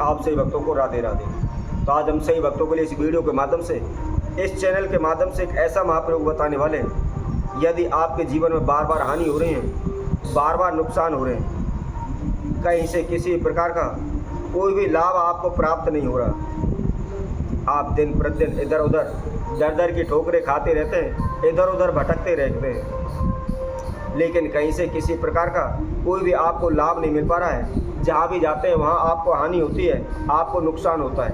आप सही भक्तों को राधे राधे। तो आज हम सही भक्तों के लिए इस वीडियो के माध्यम से, इस चैनल के माध्यम से एक ऐसा महाप्रयोग बताने वाले हैं। यदि आपके जीवन में बार बार हानि हो रही है, बार बार नुकसान हो रहे हैं, कहीं से किसी प्रकार का कोई भी लाभ आपको प्राप्त नहीं हो रहा, आप दिन प्रतिदिन इधर उधर दर दर की ठोकरें खाते रहते हैं, इधर उधर भटकते रहते हैं, लेकिन कहीं से किसी प्रकार का कोई भी आपको लाभ नहीं मिल पा रहा है। जहाँ भी जाते हैं वहाँ आपको हानि होती है, आपको नुकसान होता है।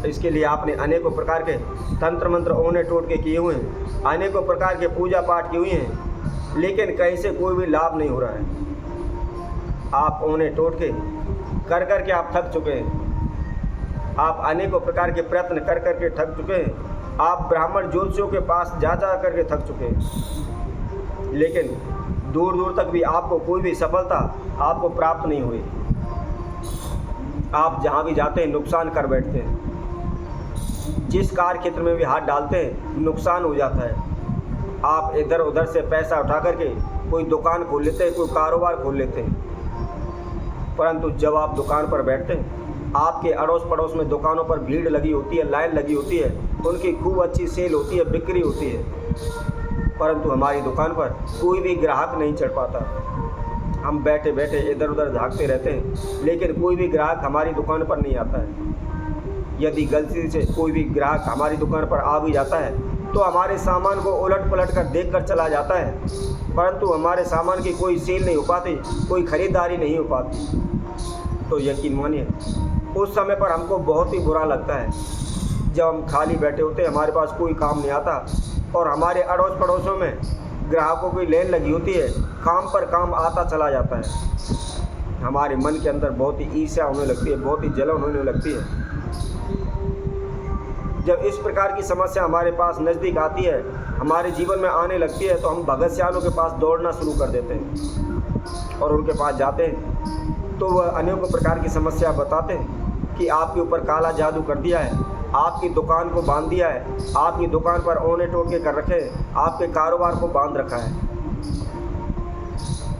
इसके लिए आपने अनेकों प्रकार के तंत्र मंत्र ओने टोटके किए हुए हैं, अनेकों प्रकार के पूजा पाठ किए हुए हैं, लेकिन कहीं से कोई भी लाभ नहीं हो रहा है। आप ओने टोटके कर कर के आप थक चुके हैं, आप अनेकों प्रकार के प्रयत्न कर कर के थक चुके हैं, आप ब्राह्मण ज्योतिषियों के पास जा जा करके थक चुके हैं, लेकिन दूर दूर तक भी आपको कोई भी सफलता आपको प्राप्त नहीं हुई। आप जहाँ भी जाते हैं नुकसान कर बैठते हैं, जिस कार्य क्षेत्र में भी हाथ डालते हैं नुकसान हो जाता है। आप इधर उधर से पैसा उठा करके कोई दुकान खोल लेते हैं, कोई कारोबार खोल लेते हैं, परंतु जब आप दुकान पर बैठते हैं, आपके अड़ोस पड़ोस में दुकानों पर भीड़ लगी होती है, लाइन लगी होती है, उनकी खूब अच्छी सेल होती है, बिक्री होती है, परंतु हमारी दुकान पर कोई भी ग्राहक नहीं चढ़ पाता। हम बैठे बैठे इधर उधर झांकते रहते हैं, लेकिन कोई भी ग्राहक हमारी दुकान पर नहीं आता है। यदि गलती से कोई भी ग्राहक हमारी दुकान पर आ भी जाता है तो हमारे सामान को उलट पलट कर देख कर चला जाता है, परंतु हमारे सामान की कोई सेल नहीं हो पाती, कोई ख़रीदारी नहीं हो पाती। तो यकीन मानिए उस समय पर हमको बहुत ही बुरा लगता है, जब हम खाली बैठे होते हैं, हमारे पास कोई काम नहीं आता और हमारे अड़ोस पड़ोसों में ग्राहकों की लाइन लगी होती है, काम पर काम आता चला जाता है। हमारे मन के अंदर बहुत ही ईर्ष्या होने लगती है, बहुत ही जलन होने लगती है। जब इस प्रकार की समस्या हमारे पास नज़दीक आती है, हमारे जीवन में आने लगती है, तो हम भगत सियानों के पास दौड़ना शुरू कर देते हैं और उनके पास जाते हैं तो वह अनेकों प्रकार की समस्या बताते हैं कि आपके ऊपर काला जादू कर दिया है, आपकी दुकान को बांध दिया है, आपकी दुकान पर ओने टोटके कर रखे हैं, आपके कारोबार को बांध रखा है।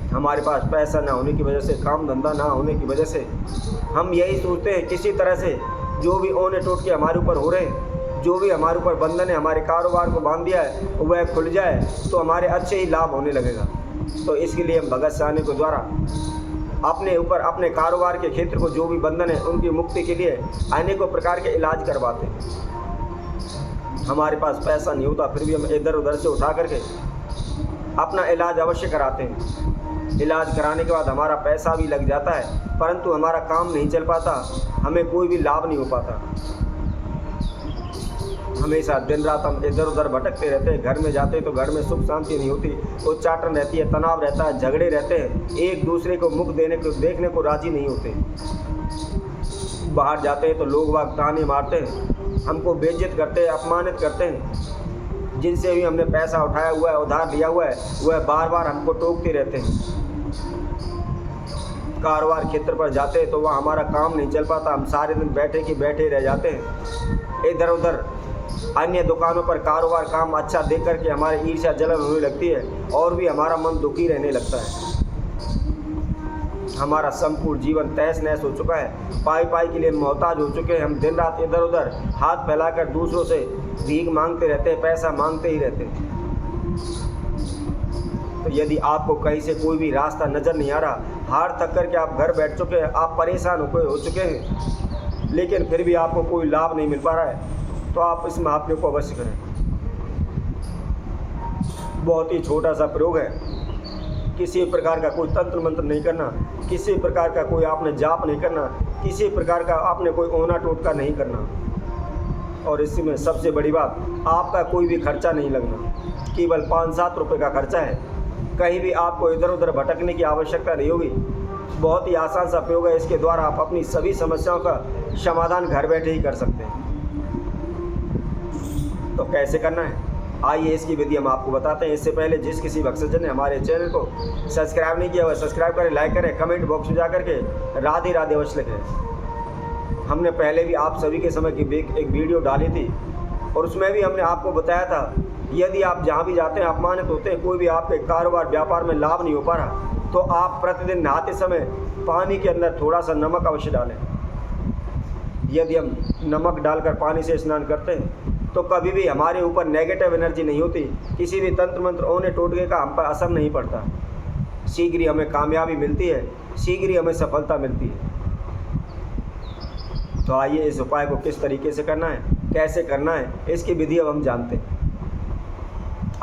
हमारे पास पैसा ना होने की वजह से, काम धंधा ना होने की वजह से हम यही सोचते हैं किसी तरह से जो भी ओने टोटके हमारे ऊपर हो रहे हैं, जो भी हमारे ऊपर बंधन है, हमारे कारोबार को बांध दिया है, वह खुल जाए तो हमारे अच्छे ही लाभ होने लगेगा। तो इसके लिए हम भगत सियानी के द्वारा अपने ऊपर, अपने कारोबार के क्षेत्र को जो भी बंधन है उनकी मुक्ति के लिए अनेकों प्रकार के इलाज करवाते हैं। हमारे पास पैसा नहीं होता फिर भी हम इधर उधर से उठा करके अपना इलाज अवश्य कराते हैं। इलाज कराने के बाद हमारा पैसा भी लग जाता है, परंतु हमारा काम नहीं चल पाता, हमें कोई भी लाभ नहीं हो पाता। हमेशा दिन रात हम इधर उधर भटकते रहते हैं, घर में जाते हैं तो घर में सुख शांति नहीं होती, उच्चाटन रहती है, तनाव रहता है, झगड़े रहते हैं, एक दूसरे को मुख देखने को राजी नहीं होते। बाहर जाते हैं तो लोग वाग ताने मारते हैं, हमको बेइज्जत करते हैं, अपमानित करते हैं। जिनसे भी हमने पैसा उठाया हुआ है, उधार लिया हुआ है, वह बार बार हमको टोकते रहते हैं। कारोबार क्षेत्र पर जाते हैं तो वहाँ हमारा काम नहीं चल पाता, हम सारे दिन बैठे की बैठे रह जाते हैं। इधर उधर अन्य दुकानों पर कारोबार काम अच्छा देख करके हमारी ईर्ष्या जलन होने लगती है और भी हमारा मन दुखी रहने लगता है। हमारा संपूर्ण जीवन तहस नहस हो चुका है, पाई पाई के लिए मोहताज हो चुके हैं। हम दिन रात इधर उधर हाथ फैलाकर दूसरों से भीख मांगते रहते हैं, पैसा मांगते ही रहते हैं। तो यदि आपको कहीं से कोई भी रास्ता नज़र नहीं आ रहा, हार थक करके आप घर बैठ चुके हैं, आप परेशान हो चुके हैं, लेकिन फिर भी आपको कोई लाभ नहीं मिल पा रहा है, तो आप इस महाप्रयोग को अवश्य करें। बहुत ही छोटा सा प्रयोग है, किसी प्रकार का कोई तंत्र मंत्र नहीं करना, किसी प्रकार का कोई आपने जाप नहीं करना, किसी प्रकार का आपने कोई ओना टोटका नहीं करना। और इसमें सबसे बड़ी बात, आपका कोई भी खर्चा नहीं लगना, केवल 5-7 रुपये का खर्चा है। कहीं भी आपको इधर उधर भटकने की आवश्यकता नहीं होगी। बहुत ही आसान सा प्रयोग है, इसके द्वारा आप अपनी सभी समस्याओं का समाधान घर बैठे ही कर सकते हैं। तो कैसे करना है, आइए इसकी विधि हम आपको बताते हैं। इससे पहले जिस किसी भक्तजन ने हमारे चैनल को सब्सक्राइब नहीं किया वह सब्सक्राइब करें, लाइक करें, कमेंट बॉक्स में जा करके राधे राधे अवश्य लिखें। हमने पहले भी आप सभी के समय की एक वीडियो डाली थी और उसमें भी हमने आपको बताया था, यदि आप जहाँ भी जाते हैं अपमानित होते हैं, कोई भी आपके कारोबार व्यापार में लाभ नहीं हो पा रहा, तो आप प्रतिदिन नहाते समय पानी के अंदर थोड़ा सा नमक अवश्य डालें। यदि हम नमक डालकर पानी से स्नान करते हैं तो कभी भी हमारे ऊपर नेगेटिव एनर्जी नहीं होती, किसी भी तंत्र मंत्र ओने टोटके का हम पर असर नहीं पड़ता। शीघ्र ही हमें कामयाबी मिलती है, शीघ्र ही हमें सफलता मिलती है। तो आइए इस उपाय को किस तरीके से करना है, कैसे करना है, इसकी विधि अब हम जानते हैं।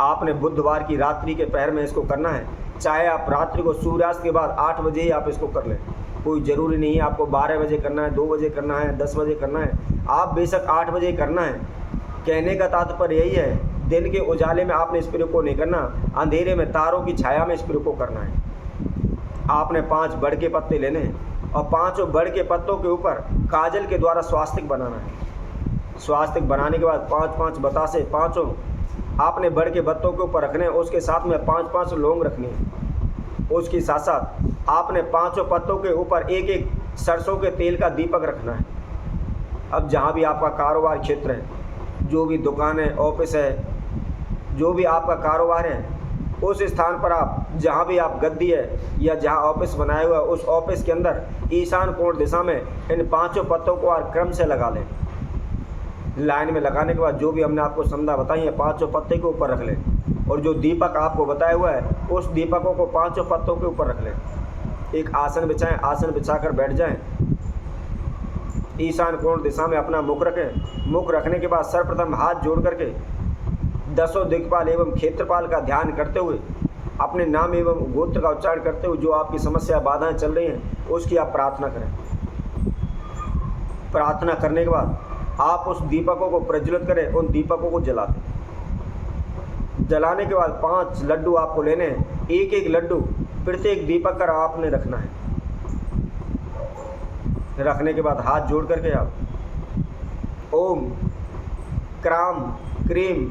आपने बुधवार की रात्रि के पहर में इसको करना है। चाहे आप रात्रि को सूर्यास्त के बाद 8 बजे ही आप इसको कर लें, कोई ज़रूरी नहीं है आपको 12 बजे करना है, 2 बजे करना है, 10 बजे करना है। आप बेशक 8 बजे करना है। कहने का तात्पर्य यही है, दिन के उजाले में आपने इस प्रयोग को नहीं करना, अंधेरे में तारों की छाया में इस प्रयोग को करना है। आपने 5 बड़ के पत्ते लेने हैं और 5 बड़ के पत्तों के ऊपर काजल के द्वारा स्वास्तिक बनाना है। स्वास्तिक बनाने के बाद 5-5 बतासे पाँचों आपने बड़ के पत्तों के ऊपर रखने हैं। उसके साथ में 5-5 लौंग रखनी है। उसके साथ साथ आपने 5 पत्तों के ऊपर एक सरसों के तेल का दीपक रखना है। अब जहाँ भी आपका कारोबार क्षेत्र है, जो भी दुकान है, ऑफिस है, जो भी आपका कारोबार है, उस स्थान पर आप जहाँ भी आप गद्दी है या जहाँ ऑफिस बनाया हुआ है, उस ऑफिस के अंदर ईशान कोण दिशा में इन 5 पत्तों को और क्रम से लगा लें। लाइन में लगाने के बाद जो भी हमने आपको संधा बताई है 5 पत्ते के ऊपर रख लें और जो दीपक आपको बताया हुआ है उस दीपकों को 5 पत्तों के ऊपर रख लें। एक आसन बिछाएं, आसन बिछाकर बैठ जाएं। ईशान कोण दिशा में अपना मुख रखें। मुख रखने के बाद सर्वप्रथम हाथ जोड़ करके 10 दिक्पाल एवं क्षेत्रपाल का ध्यान करते हुए अपने नाम एवं गोत्र का उच्चारण करते हुए जो आपकी समस्या बाधाएं चल रही हैं उसकी आप प्रार्थना करें। प्रार्थना करने के बाद आप उस दीपकों को प्रज्वलित करें, उन दीपकों को जला दें। जलाने के बाद 5 लड्डू आपको लेने हैं। एक लड्डू प्रत्येक दीपक पर आपने रखना है। रखने के बाद हाथ जोड़ करके आप ओम क्राम क्रीम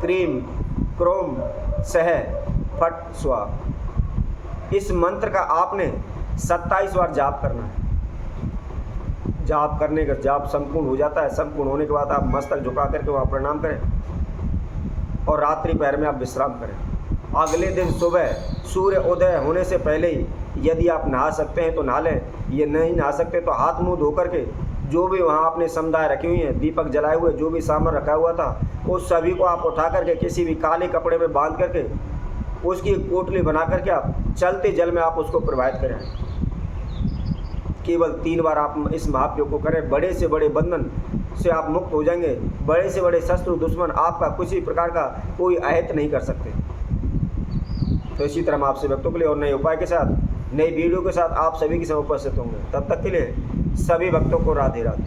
क्रीम क्रोम सह फट स्वाहा, इस मंत्र का आपने 27 बार जाप करना है। जाप करने का जाप संपूर्ण हो जाता है। संपूर्ण होने के बाद आप मस्तक झुका करके वहाँ प्रणाम करें और रात्रि पहर में आप विश्राम करें। अगले दिन सुबह सूर्य उदय होने से पहले ही यदि आप नहा सकते हैं तो नहा लें, ये नहीं नहा सकते तो हाथ मुंह धो करके जो भी वहाँ आपने समुदाय रखी हुई हैं, दीपक जलाए हुए जो भी सामान रखा हुआ था, उस सभी को आप उठा करके किसी भी काले कपड़े में बांध करके उसकी एक पोटली बना करके आप चलते जल में आप उसको प्रवाहित करें। केवल 3 बार आप इस महाप्रयोग को करें। बड़े से बड़े बंधन से आप मुक्त हो जाएंगे। बड़े से बड़े शत्रु दुश्मन आपका किसी प्रकार का कोई अहित नहीं कर सकते। तो इसी तरह हम आपसे भक्तों के लिए और नए उपाय के साथ, नई वीडियो के साथ आप सभी के समय उपस्थित होंगे। तब तक के लिए सभी भक्तों को राधे राधे।